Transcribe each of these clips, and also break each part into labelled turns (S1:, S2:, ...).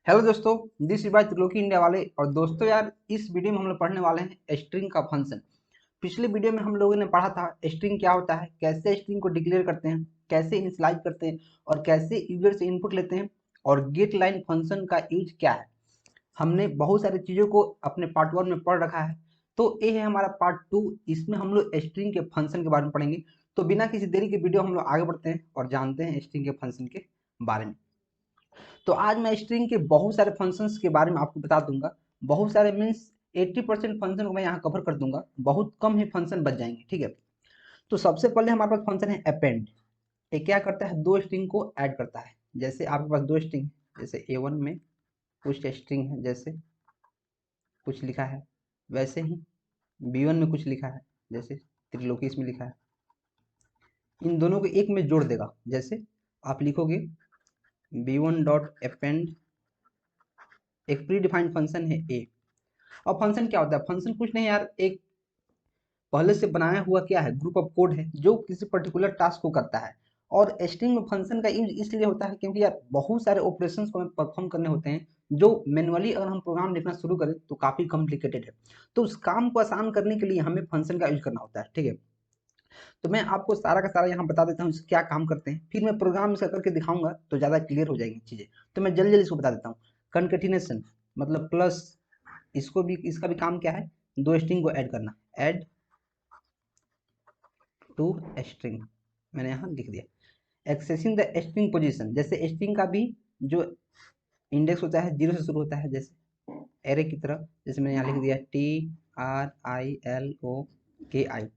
S1: Hello दोस्तों, this is by Triloki India वाले। और दोस्तों यार, इस वीडियो में हम लोग पढ़ने वाले हैं स्ट्रिंग का फंक्शन। पिछले वीडियो में हम लोगों ने पढ़ा था स्ट्रिंग क्या होता है, कैसे स्ट्रिंग को डिक्लेयर करते हैं, कैसे इनिशियलाइज करते हैं और कैसे यूजर से इनपुट लेते हैं, और गेट लाइन फंक्शन का यूज क्या है। हमने बहुत सारी चीज़ों को अपने पार्ट 1 में पढ़ रखा है। तो ये है हमारा पार्ट 2। इसमें हम लोग स्ट्रिंग के फंक्शन के बारे में पढ़ेंगे। तो बिना किसी देरी के वीडियो हम लोग आगे बढ़ते हैं और जानते हैं स्ट्रिंग के फंक्शन के बारे में। तो आज मैं स्ट्रिंग के बहुत सारे फंक्शंस के बारे में आपको बता दूंगा। बहुत सारे मीन्स 80% फंक्शन को मैं यहाँ कवर कर दूंगा, बहुत कम ही फंक्शन बच जाएंगे, ठीक है। तो सबसे पहले हमारे पास फंक्शन है अपेंड। ये क्या करता है, दो स्ट्रिंग को ऐड करता है। जैसे आपके पास दो स्ट्रिंग, जैसे A1 में कुछ स्ट्रिंग है, जैसे कुछ लिखा है, वैसे ही B1 में कुछ लिखा है, जैसे त्रिलोकी इसमें लिखा है। इन दोनों को एक में जोड़ देगा। जैसे आप लिखोगे B1 डॉट अपेंड, एक प्री डिफाइंड फंक्शन है ए। अब फंक्शन क्या होता है, फंक्शन कुछ नहीं यार, एक पहले से बनाया हुआ क्या है, ग्रुप ऑफ कोड है जो किसी पर्टिकुलर टास्क को करता है। और स्ट्रिंग में फंक्शन का यूज इसलिए होता है क्योंकि यार बहुत सारे ऑपरेशंस को हमें परफॉर्म करने होते हैं जो मैनुअली अगर हम प्रोग्राम लिखना शुरू करें तो काफी कॉम्प्लिकेटेड है। तो उस काम को आसान करने के लिए हमें फंक्शन का यूज करना होता है, ठीक है। तो मैं आपको सारा का सारा यहाँ बता देता हूँ क्या काम करते हैं, फिर मैं प्रोग्राम इसका करके दिखाऊंगा तो ज्यादा क्लियर हो जाएगी चीजें। तो मैं जल्दी जल्दी इसको बता देता हूँ। कंकेटिनेशन मतलब प्लस, इसको भी, इसका भी काम क्या है, दो स्ट्रिंग को ऐड करना। ऐड टू स्ट्रिंग, मैंने यहाँ लिख दिया। एक्सेसिंग द स्ट्रिंग पोजीशन, जैसे स्ट्रिंग का भी जो इंडेक्स होता है 0 से शुरू होता है, जैसे एरे की तरह। जैसे मैंने यहाँ लिख दिया TRILOKI,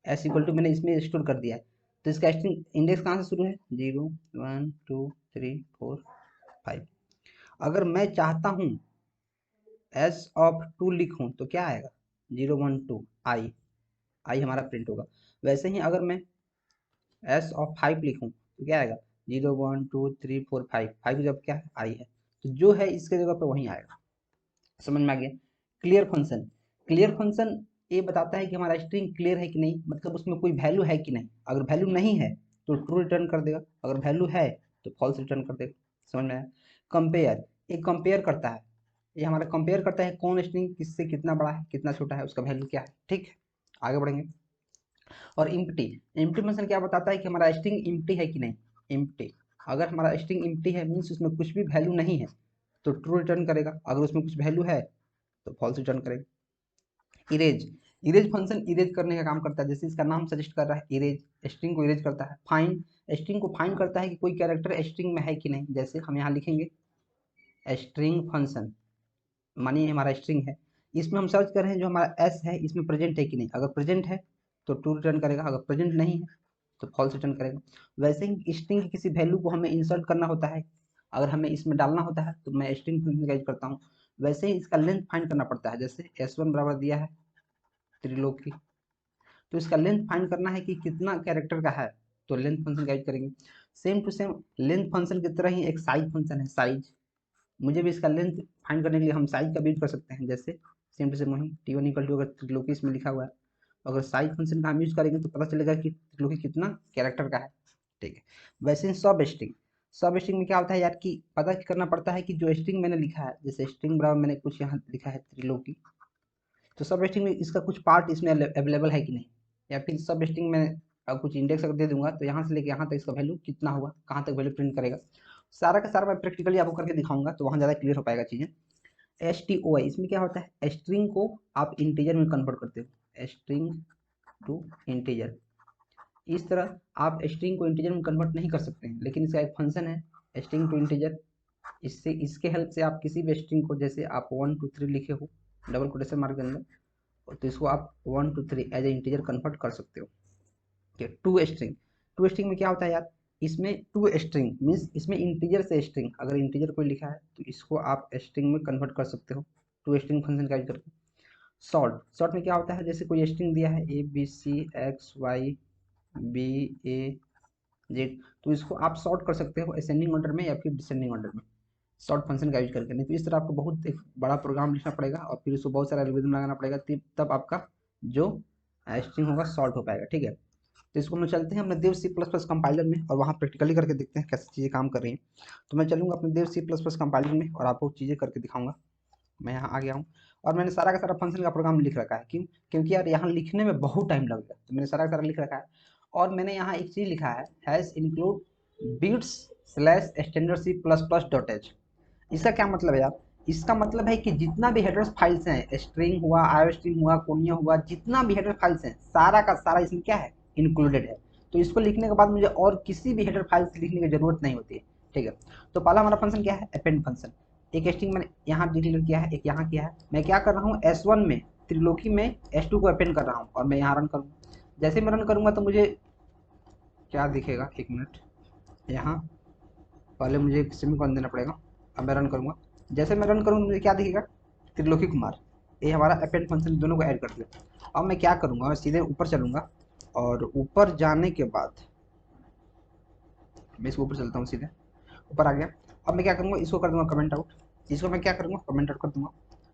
S1: एस इक्वल टू मैंने इसमें स्टोर कर दिया है। तो इसका स्ट्रिंग इंडेक्स कहाँ से शुरू है, 0 1 2 3 4 5। अगर मैं चाहता हूँ S(2) लिखूं तो क्या आएगा, 0 1 2 आई हमारा प्रिंट होगा। वैसे ही अगर मैं S(5) लिखूं तो क्या आएगा, 0 1 2 3 4 5। 5 जब क्या है, आई है, तो जो है इसके जगह पे वही आएगा। समझ में आ गया। क्लियर फंक्शन, क्लियर फंक्शन ये बताता है कि हमारा स्ट्रिंग क्लियर है कि नहीं, मतलब उसमें कोई वैल्यू है कि नहीं। अगर वैल्यू नहीं है तो ट्रू रिटर्न कर देगा, अगर वैल्यू है तो फॉल्स रिटर्न कर देगा। समझ में आया। कंपेयर, ये कंपेयर करता है, ये हमारा कंपेयर करता है कौन स्ट्रिंग किससे कितना बड़ा है कितना छोटा है, उसका वैल्यू क्या है, ठीक है। आगे बढ़ेंगे। और इम्प्टी, इम्प्टी फंक्शन क्या बताता है कि हमारा स्ट्रिंग इम्प्टी है कि नहीं। इम्प्टी, अगर हमारा स्ट्रिंग इम्प्टी है मीन्स उसमें कुछ भी वैल्यू नहीं है तो ट्रू रिटर्न करेगा, अगर उसमें कुछ वैल्यू है तो फॉल्स रिटर्न करेगा। इरेज, इरेज फंक्शन इरेज करने का काम करता है, जैसे इसका नाम सजेस्ट कर रहा है, इरेज, स्ट्रिंग को इरेज करता है। फाइंड, स्ट्रिंग को फाइंड करता है कि कोई कैरेक्टर स्ट्रिंग में है कि नहीं। जैसे हम यहाँ लिखेंगे स्ट्रिंग फंक्शन, मानिए हमारा स्ट्रिंग है, इसमें हम सर्च कर रहे हैं जो हमारा एस है इसमें प्रेजेंट है कि नहीं। अगर प्रेजेंट है तो ट्रू रिटर्न करेगा, अगर प्रेजेंट नहीं है तो फॉल्स रिटर्न करेगा। वैसे ही स्ट्रिंग की किसी वैल्यू को हमें इंसर्ट करना होता है, अगर हमें इसमें डालना होता है तो मैं स्ट्रिंग फंक्शन का यूज करता हूँ। वैसे ही इसका लेंथ फाइंड करना पड़ता है, जैसे S1 बराबर दिया है त्रिलोकी, तो इसका लेंथ फाइंड करना है कि कितना कैरेक्टर का है, तो लेंथ फंक्शन का यूज करेंगे। Same to same length function की तरह ही एक साइज फंक्शन है, साइज। मुझे भी इसका लेंथ फाइंड करने के लिए हम साइज का भी यूज कर सकते हैं। जैसे सेम टू सेम वही T1 इक्वल टू, अगर त्रिलोकी इसमें लिखा हुआ है, अगर साइज फंक्शन का हम यूज करेंगे तो पता चलेगा कि त्रिलोकी कितना कैरेक्टर का है, ठीक है। वैसे सब स्ट्रिंग, सब स्ट्रिंग में क्या होता है यार कि पता करना पड़ता है कि जो स्ट्रिंग मैंने लिखा है, जैसे स्ट्रिंग बराबर मैंने कुछ यहाँ लिखा है त्रिलोकी, तो सब स्ट्रिंग में इसका कुछ पार्ट इसमें अवेलेबल है कि नहीं। या फिर सब स्ट्रिंग में कुछ इंडेक्स अगर दे दूंगा तो यहाँ से लेके यहाँ तक इसका वैल्यू कितना हुआ, कहाँ तक वैल्यू प्रिंट करेगा, सारा का सारा मैं प्रैक्टिकली आपको करके दिखाऊंगा, तो वहाँ ज़्यादा क्लियर हो पाएगा चीज़ें। STOI, इसमें क्या होता है, स्ट्रिंग को आप इंटीजर में कन्वर्ट करते हो, स्ट्रिंग टू इंटीजर। इस तरह आप स्ट्रिंग को इंटीजर में कन्वर्ट नहीं कर सकते हैं, लेकिन इसका एक फंक्शन है स्ट्रिंग टू इंटीजर। इससे, इसके हेल्प से आप किसी भी स्ट्रिंग को, जैसे आप 1 2 3 लिखे हो डबल कोटेशन मार्क के अंदर, तो इसको आप 1 2 3 एज ए इंटीजर कन्वर्ट कर सकते हो। टू स्ट्रिंग, टू स्ट्रिंग में क्या होता है यार, इसमें टू स्ट्रिंग मीन्स इसमें इंटीजर से स्ट्रिंग, अगर इंटीजर कोई लिखा है तो इसको आप स्ट्रिंग में कन्वर्ट कर सकते हो टू स्ट्रिंग फंक्शन का यूज करके। शॉर्ट, शॉर्ट में क्या होता है, जैसे कोई स्ट्रिंग दिया है ABCXYBAZ, तो इसको आप शॉर्ट कर सकते हो असेंडिंग ऑर्डर में या फिर डिसेंडिंग ऑर्डर में, शॉर्ट फंक्शन का यूज करके। नहीं तो इस तरह आपको बहुत एक बड़ा प्रोग्राम लिखना पड़ेगा और फिर उसको बहुत सारा एल्गोरिथम लगाना पड़ेगा, तब आपका जो स्ट्रिंग होगा शॉर्ट हो पाएगा, ठीक है। तो इसको हम लोग चलते हैं अपने देव सी प्लस प्लस कंपाइलर में और वहाँ प्रैक्टिकली करके देखते हैं कैसे चीज़ें काम कर रही हैं। तो मैं चलूँगा अपने देव सी प्लस प्लस कंपाइलर में और आपको चीज़ें करके दिखाऊंगा। मैं यहाँ आ गया हूँ और मैंने सारा का सारा फंक्शन का प्रोग्राम लिख रखा है। क्यों? क्योंकि यार यहाँ लिखने में बहुत टाइम लगेगा, तो मैंने सारा का सारा लिख रखा है। और मैंने यहाँ एक चीज़ लिखा है, hash include bits slash standard C plus plus dot H. इसका क्या मतलब है यार? इसका मतलब है कि जितना भी हेडर्स फाइल्स हैं, स्ट्रिंग हुआ, आयो स्ट्रिंग हुआ, कोनिया हुआ, जितना भी हेडर फाइल्स हैं सारा का सारा इसमें क्या है, इंक्लूडेड है। तो इसको लिखने के बाद मुझे और किसी भी हेडर फाइल्स लिखने की जरूरत नहीं होती है। ठीक है, तो पहला हमारा फंक्शन क्या है, अपेंड फंक्शन। एक स्ट्रिंग मैंने यहाँ डिक्लेयर किया है, एक यहाँ किया है। मैं क्या कर रहा हूँ, S1 में त्रिलोकी में S2 को अपेंड कर रहा हूँ और मैं यहाँ रन करूँगा। जैसे मैं रन करूँगा तो मुझे क्या दिखेगा, एक मिनट, यहाँ पहले मुझे एक सेमीकोलन देना पड़ेगा। अब मैं रन करूँगा, जैसे मैं रन करूँगा मुझे क्या दिखेगा, त्रिलोकी कुमार। ये हमारा अपेंड फंक्शन दोनों को ऐड कर दिया। अब मैं क्या करूँगा, मैं सीधे ऊपर चलूँगा और ऊपर जाने के बाद मैं इसको ऊपर चलता हूँ, सीधे ऊपर आ गया। अब मैं क्या करूँगा, इसको कर दूँगा कमेंट आउट। इसको मैं क्या करूँगा, कमेंट आउट कर दूँगा।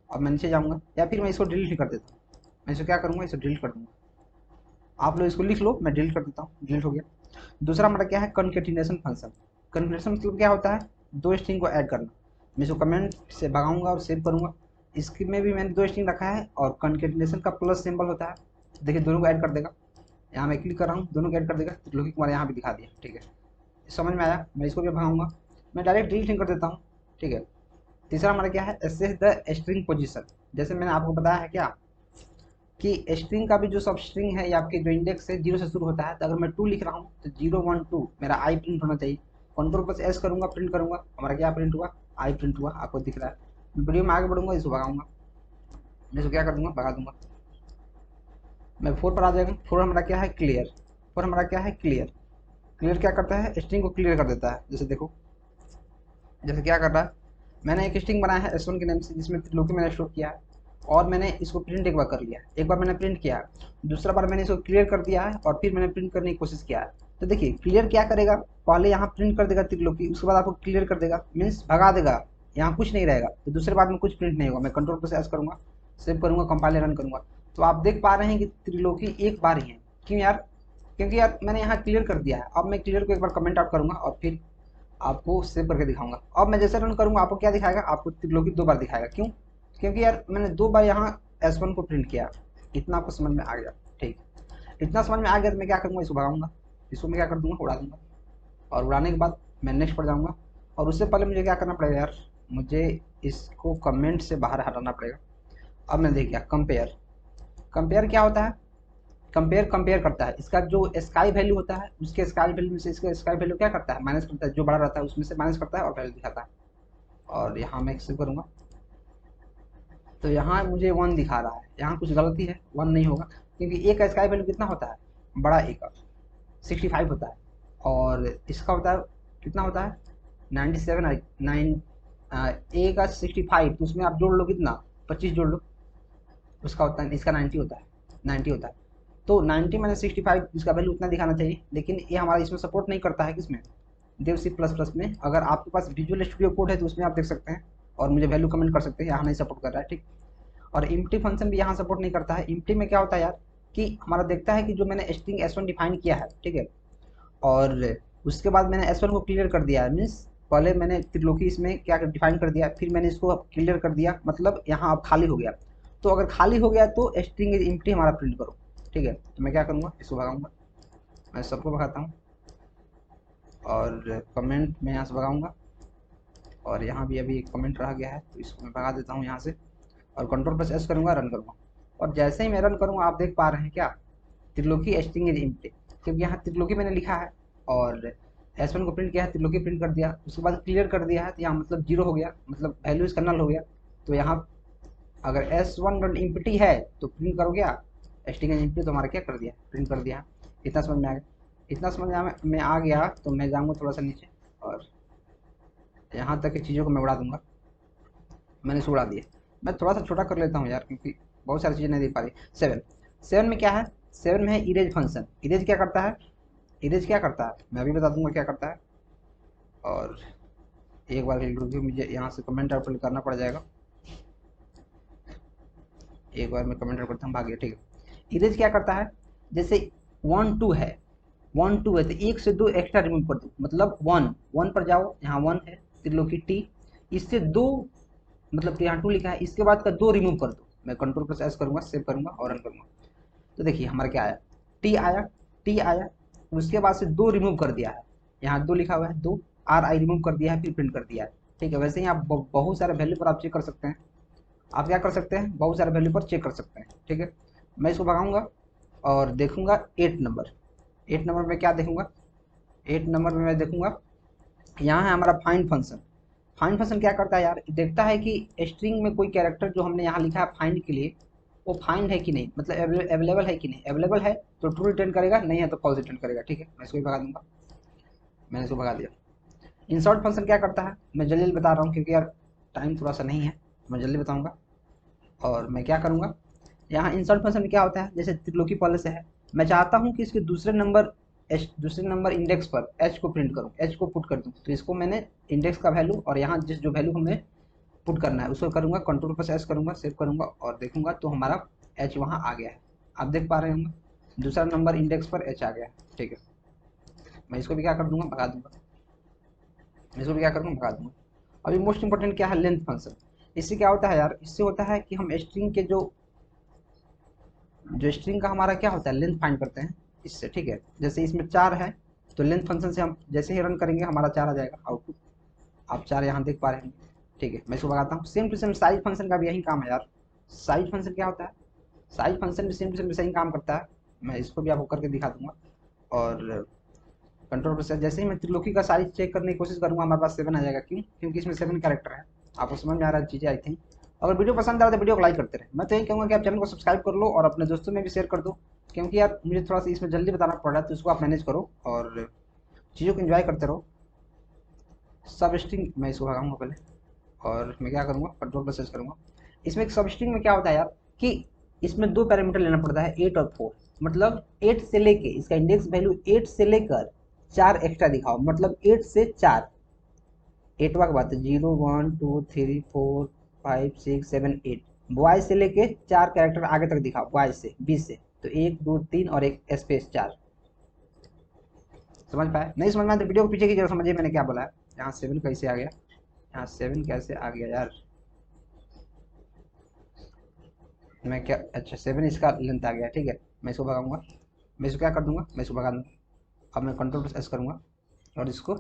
S1: अब मैं नीचे जाऊँगा या फिर मैं इसको डिलीट ही कर देता हूँ। मैं इसको क्या करूँगा, इसको डिलीट कर दूँगा। आप लोग इसको लिख लो, मैं डिलीट कर देता हूँ, डिलीट हो गया। दूसरा हमारा क्या है, कनकेटिनेशन फंक्शन। कनकेटिनेशन मतलब क्या होता है, दो स्ट्रिंग को ऐड करना। मैं इसको कमेंट से भगाऊंगा और सेव करूंगा। इसमें भी मैंने दो स्ट्रिंग रखा है और कनकेटिनेशन का प्लस सिंबल होता है, देखिए दोनों को ऐड कर देगा। यहाँ मैं क्लिक कर रहा हूँ, दोनों को ऐड कर देगा। त्रिलोकी कुमार यहाँ भी दिखा दिया। ठीक है, समझ में आया। मैं इसको भी भगाऊंगा, मैं डायरेक्ट डिलीट नहीं कर देता हूँ। ठीक है, तीसरा हमारा क्या है, एसेस द स्ट्रिंग पोजीशन। जैसे मैंने आपको बताया है क्या कि स्ट्रिंग का भी जो सब स्ट्रिंग है या आपके जो इंडेक्स है 0 से शुरू होता है। तो अगर मैं 2 लिख रहा हूँ तो 0 1 2 मेरा आई प्रिंट होना चाहिए। कंट्रोल प्लस एस करूंगा, प्रिंट करूंगा, हमारा क्या प्रिंट हुआ, आई प्रिंट हुआ, आपको दिख रहा है। मैं वीडियो में आगे बढ़ूंगा, इसको भगाऊंगा, मैं इसको क्या कर दूंगा, भगा दूंगा। मैं 4 पर आ जाएगा। 4 हमारा क्या है, क्लियर। 4 हमारा क्या है, क्लियर। क्लियर क्या करता है, स्ट्रिंग को क्लियर कर देता है। जैसे देखो, जैसे क्या कर रहा है, मैंने एक स्ट्रिंग बनाया है S1 के नाम से, जिसमें त्रिलोकी मैंने स्टोर किया है और मैंने इसको प्रिंट एक बार कर लिया है। एक बार मैंने प्रिंट किया है, दूसरा बार मैंने इसको क्लियर कर दिया है और फिर मैंने प्रिंट करने की कोशिश किया है। तो देखिए क्लियर क्या करेगा, पहले यहाँ प्रिंट कर देगा त्रिलोकी, उसके बाद आपको क्लियर कर देगा, मीन्स भगा देगा, यहाँ कुछ नहीं रहेगा। तो दूसरे बार में कुछ प्रिंट नहीं होगा। मैं कंट्रोल प्लस एस करूँगा, सेव करूँगा, कंपाइल रन करूँगा, तो आप देख पा रहे हैं कि त्रिलोकी एक बार ही है। क्यों यार, क्योंकि यार मैंने यहाँ क्लियर कर दिया है। अब मैं क्लियर को एक बार कमेंट आउट करूँगा और फिर आपको सेव करके दिखाऊंगा। अब मैं जैसे रन करूंगा आपको क्या दिखाएगा, आपको त्रिलोकी 2 बार दिखाएगा। क्यों? क्योंकि यार मैंने 2 बार यहाँ S1 को प्रिंट किया। इतना आपको समझ में आ गया? ठीक, इतना समझ में आ गया तो मैं क्या करूँगा, इसको भगाऊंगा, इसको मैं क्या कर दूंगा, उड़ा दूंगा। और उड़ाने के बाद मैं नेक्स्ट पर जाऊँगा और उससे पहले मुझे क्या करना पड़ेगा यार, मुझे इसको कमेंट से बाहर हटाना पड़ेगा। अब मैं देख गया कंपेयर। कंपेयर क्या होता है, कंपेयर कंपेयर करता है। इसका जो स्काई वैल्यू होता है उसके स्काई वैल्यू में से इसका स्काई वैल्यू क्या करता है, माइनस करता है। जो बड़ा रहता है उसमें से माइनस करता है और वैल्यू दिखाता है। और यहाँ मैं एक्सेप्ट करूँगा तो यहाँ मुझे 1 दिखा रहा है। यहाँ कुछ गलती है, 1 नहीं होगा क्योंकि ए का स्काई वैल्यू कितना होता है, बड़ा ए का 65 होता है और इसका होता है कितना होता है 97 9। ए का 65 तो उसमें आप जोड़ लो कितना, 25 जोड़ लो, उसका होता है, इसका 90 होता है, 90 होता है। तो 90 माइनस 65 इसका वैल्यू उतना दिखाना चाहिए, लेकिन ये हमारा इसमें सपोर्ट नहीं करता है। किसमें, देव सी प्लस प्लस में। अगर आपके पास विजुअल स्टूडियो कोड है तो उसमें आप देख सकते हैं और मुझे वैल्यू कमेंट कर सकते हैं, यहाँ नहीं सपोर्ट कर रहा है। ठीक, और इम्प्टी फंक्शन भी यहाँ सपोर्ट नहीं करता है। इम्प्टी में क्या होता है यार कि हमारा देखता है कि जो मैंने स्ट्रिंग S1 डिफाइन किया है, ठीक है, और उसके बाद मैंने S1 को क्लियर कर दिया है, मीन्स पहले मैंने त्रिलोकी इसमें क्या डिफाइन कर दिया, फिर मैंने इसको क्लियर कर दिया, मतलब यहाँ अब खाली हो गया। तो अगर खाली हो गया तो स्ट्रिंग इज इम्प्टी हमारा प्रिंट करो। ठीक है, तो मैं क्या करूँगा, इसको भगाऊंगा, मैं सबको भगाता हूँ और कमेंट मैं यहाँ से भगाऊंगा और यहाँ भी अभी एक कमेंट रह गया है तो इसको मैं भगा देता हूँ यहाँ से और कंट्रोल प्लस एस करूँगा, रन करूँगा। और जैसे ही मैं रन करूँगा आप देख पा रहे हैं क्या, त्रिलोकी स्ट्रिंग इज इम्प्टी, क्योंकि यहाँ त्रिलोकी मैंने लिखा है और S1 को प्रिंट किया है, त्रिलोकी प्रिंट कर दिया, उसके बाद क्लियर कर दिया है, तो यहाँ मतलब 0 हो गया, मतलब वैल्यू इसका नल हो गया। तो यहाँ अगर S1 डॉट इम्प्टी है तो प्रिंट करो क्या, स्ट्रिंग इज इम्प्टी, तो हमारा क्या कर दिया, प्रिंट कर दिया। इतना समझ में आ गया? इतना समझ में आ गया तो मैं जाऊँगा थोड़ा सा नीचे और यहाँ तक की चीज़ों को मैं उड़ा दूंगा। मैंने इसे उड़ा दिया। मैं थोड़ा सा छोटा कर लेता हूँ यार, क्योंकि बहुत सारी चीज़ें नहीं देख पा रही। 7 में क्या है, 7 में है इरेज फंक्शन। इरेज क्या करता है, इरेज क्या करता है मैं अभी बता दूंगा क्या करता है। और एक बार रिव्यू मुझे यहाँ से कमेंट आउट करना पड़ जाएगा। एक बार मैं कमेंट आउट करता हूँ, भाग गया। ठीक है, इरेज क्या करता है, जैसे 1 2 है 1 2 है तो एक से दो एक्स्ट्रा रिमूव कर दो, मतलब 1 पर जाओ, यहाँ 1 है त्रिलोकी टी, इससे दो, मतलब यहाँ 2 लिखा है, इसके बाद का दो रिमूव कर दो। मैं कंट्रोल प्लस एस करूंगा, सेव करूंगा और रन करूंगा। तो देखिए हमारा क्या आया, टी आया, टी आया, उसके बाद से दो रिमूव कर दिया है, यहाँ दो लिखा हुआ है, दो आर आई रिमूव कर दिया है, फिर प्रिंट कर दिया है। ठीक है, वैसे ही आप बहुत सारे वैल्यू पर आप चेक कर सकते हैं। आप क्या कर सकते हैं, बहुत सारे वैल्यू पर चेक कर सकते हैं। ठीक है, मैं इसको भगाऊंगा और देखूंगा 8 नंबर। 8 नंबर में क्या देखूंगा, 8 नंबर में मैं देखूंगा यहाँ है हमारा फाइंड फंक्शन। फाइंड फंक्शन क्या करता है यार, देखता है कि स्ट्रिंग में कोई कैरेक्टर जो हमने यहाँ लिखा है फाइंड के लिए, वो फाइंड है कि नहीं, मतलब अवेलेबल है कि नहीं। अवेलेबल है तो ट्रू रिटर्न करेगा, नहीं है तो फॉल्स रिटर्न करेगा। ठीक है, मैं इसको भी भगा दूंगा, मैंने इसको भगा दिया। इंसर्ट फंक्शन क्या करता है, मैं जल्दी बता रहा हूँ क्योंकि यार टाइम थोड़ा सा नहीं है, मैं जल्दी बताऊँगा। और मैं क्या करूँगा, यहाँ इंसर्ट फंक्शन में क्या होता है, जैसे त्रिलोकी पहले से है, मैं चाहता हूँ कि इसके दूसरे नंबर इंडेक्स पर एच को प्रिंट करूँ, एच को पुट कर दूँ। तो इसको मैंने इंडेक्स का वैल्यू और यहाँ जिस जो वैल्यू हमें पुट करना है उसको करूँगा, कंट्रोल प्लस एस करूँगा, सेव करूँगा और देखूंगा तो हमारा एच वहाँ आ गया है। आप देख पा रहे होंगे दूसरा नंबर इंडेक्स पर एच आ गया है। ठीक है, मैं इसको भी क्या कर दूंगा, भगा दूंगा। मैं इसको भी क्या करूँगा, भगा दूंगा। अभी मोस्ट इंपॉर्टेंट क्या है, लेंथ फंक्शन। इससे क्या होता है यार, इससे होता है कि हम स्ट्रिंग के जो स्ट्रिंग का हमारा क्या होता है, लेंथ फाइंड करते हैं इससे। ठीक है, जैसे इसमें 4 है तो लेंथ फंक्शन से हम जैसे ही रन करेंगे हमारा 4 आ जाएगा आउटपुट। आप 4 यहाँ देख पा रहे हैं। ठीक है, मैं इसको लगाता हूँ। Same to same size function का भी यही काम है यार। साइज फंक्शन क्या होता है, साइज फंक्शन भी सेम टू सेम सही काम करता है। मैं इसको भी आपको करके दिखा दूंगा। और कंट्रोल प्लस जैसे ही मैं त्रिलोकी का साइज चेक करने की कोशिश करूंगा हमारे पास 7 आ जाएगा। क्यों, क्योंकि इसमें 7 कैरेक्टर है। आपको समझ में आ रहा है चीज़ें आई थिंक। अगर वीडियो पसंद आ रहा है तो वीडियो को लाइक करते रहे। मैं तो यही कहूँगा कि आप चैनल को सब्सक्राइब कर लो और अपने दोस्तों में भी शेयर कर दो, क्योंकि यार मुझे थोड़ा सा इसमें जल्दी बताना पड़ रहा है, तो इसको आप मैनेज करो और चीज़ों को एंजॉय करते रहो। सब स्ट्रिंग मैं इसको भगाऊंगा पहले और मैं क्या करूँगा, कंट्रोल प्लस एस करूँगा। इसमें एक सब स्ट्रिंग में क्या होता है यार कि इसमें दो पैरामीटर लेना पड़ता है, 8 और 4। मतलब 8 से लेके इसका इंडेक्स वैल्यू 8 से लेकर 4 एक्स्ट्रा दिखाओ, मतलब 8 से 4। 8वां की बात है, 0 1 2 3 4 5 6 7 8। बॉय से लेके 4 कैरेक्टर आगे तक दिखाओ, बॉय से 20 से, तो 1 2 3 और एक स्पेस 4। समझ पाए, नहीं समझ में आया तो वीडियो को पीछे की जरा समझिए मैंने क्या बोला है। यहाँ 7 कैसे आ गया, यहाँ 7 कैसे आ गया यार, मैं क्या, अच्छा 7 इसका लेंथ आ गया। ठीक है, मैं इसको भगाऊंगा, मैं इसको क्या कर दूंगा, मैं इसको भगा दूंगा। अब मैं कंट्रोल प्लस एस करूंगा और इसको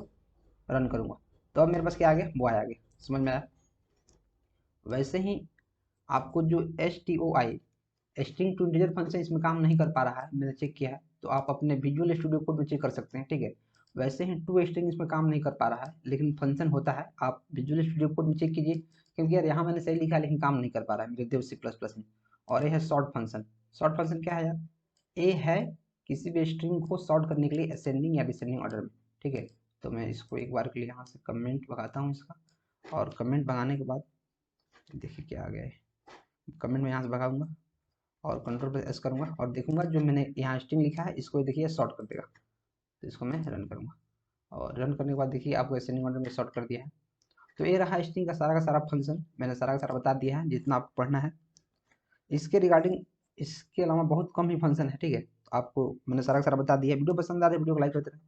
S1: रन करूंगा, तो अब मेरे पास क्या आ गया, बॉय आ गया। समझ में आया। वैसे ही आपको जो S T O I string to integer function इसमें काम नहीं कर पा रहा है, मैंने चेक किया है, तो आप अपने विजुअल स्टूडियो कोड में चेक कर सकते हैं। ठीक है, वैसे ही टू स्ट्रिंग इसमें काम नहीं कर पा रहा है, लेकिन फंक्शन होता है, आप विजुअल स्टूडियो कोड में चेक कीजिए। क्योंकि यार यहाँ मैंने सही लिखा है लेकिन काम नहीं कर पा रहा है मेरे देव सी प्लस प्लस में। और ये है शॉर्ट फंक्शन। शॉर्ट फंक्शन क्या है यार, ए है किसी भी स्ट्रिंग को शॉर्ट करने के लिए असेंडिंग या डिसेंडिंग ऑर्डर में। ठीक है, तो मैं इसको एक बार के लिए यहाँ से कमेंट भगाता हूँ इसका, और कमेंट भगाने के बाद देखिए क्या आ गया है। कमेंट में यहाँ से भगाऊंगा और कंट्रोल प्लस एस करूँगा और देखूंगा जो मैंने यहाँ स्ट्रिंग लिखा है इसको देखिए शॉर्ट कर देगा। तो इसको मैं रन करूँगा और रन करने के बाद देखिए आपको असेंडिंग ऑर्डर में शॉर्ट कर दिया है। तो ये रहा स्ट्रिंग का सारा फंक्शन, मैंने सारा का सारा बता दिया है जितना आपको पढ़ना है इसके रिगार्डिंग। इसके अलावा बहुत कम ही फंक्शन है। ठीक है, तो आपको मैंने सारा का सारा बता दिया है। वीडियो पसंद आ रहा है वीडियो को लाइक करते रहे,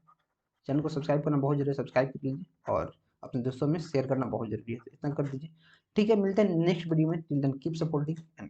S1: चैनल को सब्सक्राइब करना बहुत जरूरी है, सब्सक्राइब कर लीजिए और अपने दोस्तों में शेयर करना बहुत जरूरी है, तो इतना कर दीजिए। ठीक है, मिलते हैं नेक्स्ट वीडियो में, till then keep supporting and